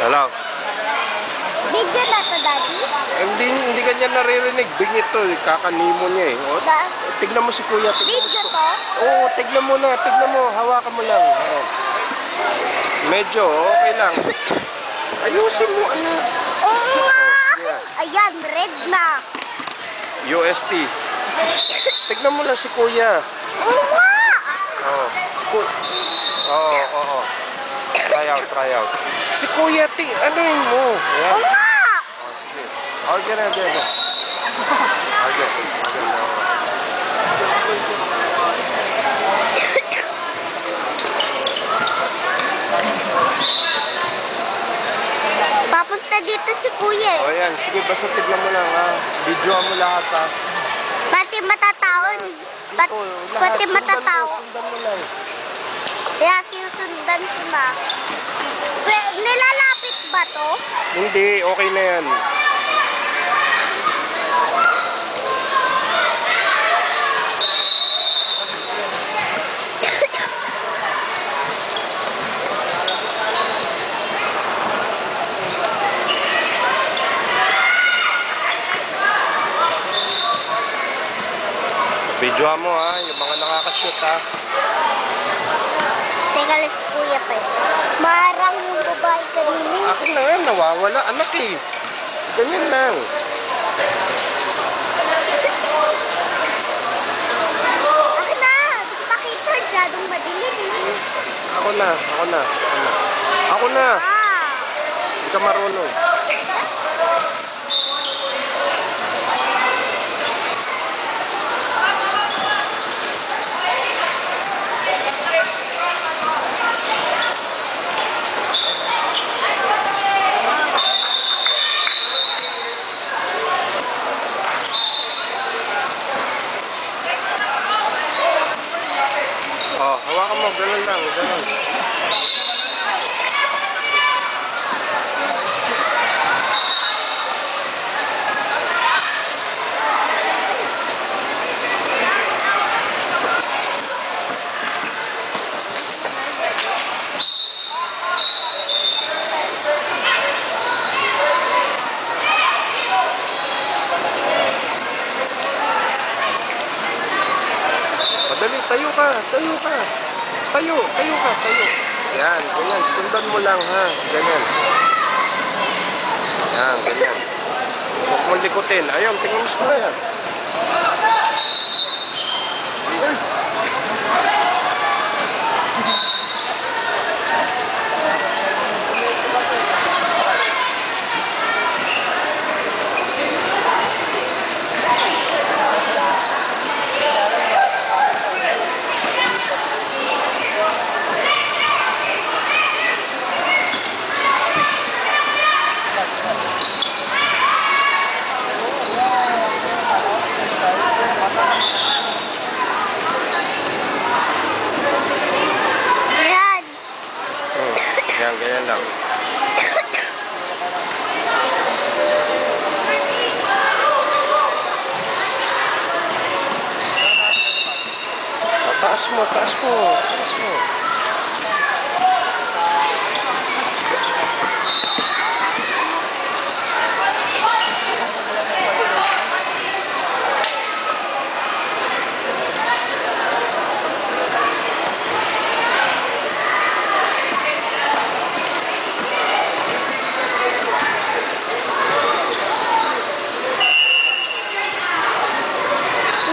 Hello? Video na to, Daddy? Hindi kanya naririnig. Bingit to. Kakanimo niya eh. O, tignan mo si Kuya. Video to? Oo, tignan mo na. Tignan mo. Hawakan mo lang. Ayan. Medyo okay lang. Ayusin mo, anak. Oo nga! Yeah. Ayan, red na. UST. Tignan mo lang si Kuya. Oo nga! Oo. Si Kuya. Oo. Try out. Si Kuya, anuin mo. Ayan. Oo nga! Sige. Ganyan. Papunta dito si Kuya. Ayan. Sige, basta tignan mo lang ha. Videoan mo lahat ha. Pati matataon. Pati matataon. Sundan mo lang. Kaya sinusundan ko na. Nilalapit ba to? Hindi, okay na yan. Videoan mo ha, yung mga nakakashoot ha. Teka, si Kuya pa eh. Marang yung babae kanina. Akin na yan, nawawala anak eh. Ganyan lang. Akin na! Di ko makita. Masyadong madilim. Ako na. Ah! Hindi ka marunong. Oh, hawakan mo, ganun lang. Madali, tayo ka. Tayo. Yan, ganyan. Sundan mo lang ha. Ganyan. Yan, ganyan. Huwag mo likutin. Ayun, tingnan mo sa yan. Ayan. Yan, ganyan lang. Taas mo.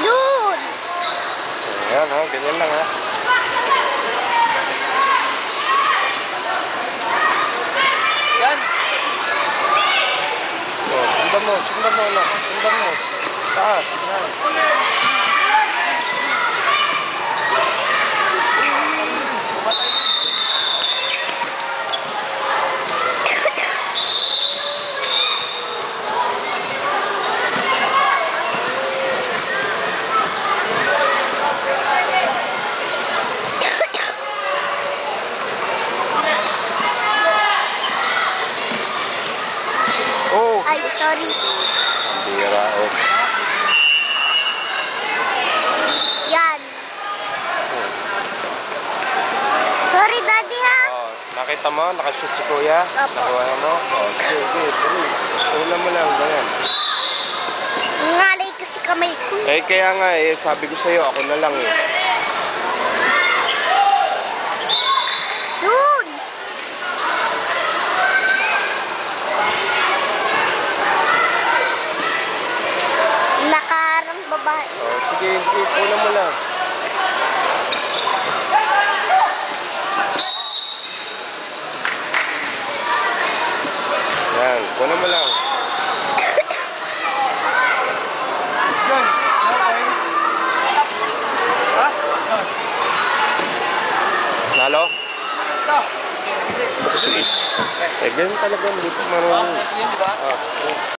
Yun! Ayan ha, ganyan lang ha. Yan. Oh, sundan mo anak. Sundan mo. Taas. Yan. Oh, Ay, sorry. bira oh. Yan. Sorry, Daddy, ha? Oh, nakita mo? Nakashoot si kuya? Opo. Nakuha mo? Okay, good. Una mo lang, ganyan. Ngalay kasi kamay ko. Eh, kaya nga eh, sabi ko sa'yo, ako na lang eh. Yun! Nakarang babae. Oh, sige, sige, una mo lang. Yan, una mo lang. Yan. Okay. Ha? Nalo? Ito. Sweet. Eh, ganun talaga, hindi ko marunong. Slim, di ba? Ah,